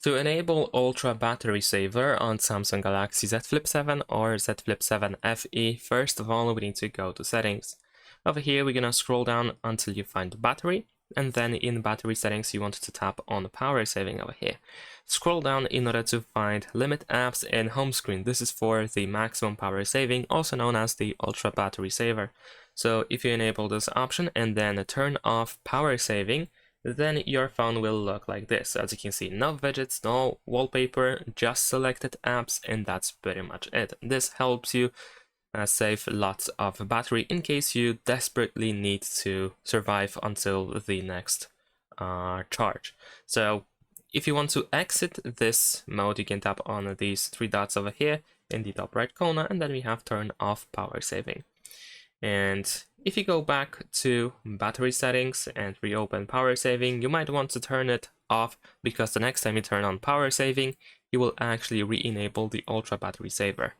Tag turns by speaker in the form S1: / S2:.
S1: To enable Ultra Battery Saver on Samsung Galaxy Z Flip 7 or Z Flip 7 FE, first of all we need to go to Settings. Over here we're gonna scroll down until you find Battery, and then in Battery Settings you want to tap on Power Saving over here. Scroll down in order to find Limit Apps in Home Screen. This is for the maximum power saving, also known as the Ultra Battery Saver. So if you enable this option and then turn off Power Saving, then your phone will look like this. As you can see, no widgets, no wallpaper, just selected apps, and that's pretty much it. This helps you save lots of battery in case you desperately need to survive until the next charge. So if you want to exit this mode, you can tap on these three dots over here in the top right corner, and then we have turn off power saving. And if you go back to battery settings and reopen power saving, you might want to turn it off, because the next time you turn on power saving, you will actually re-enable the Ultra Battery Saver.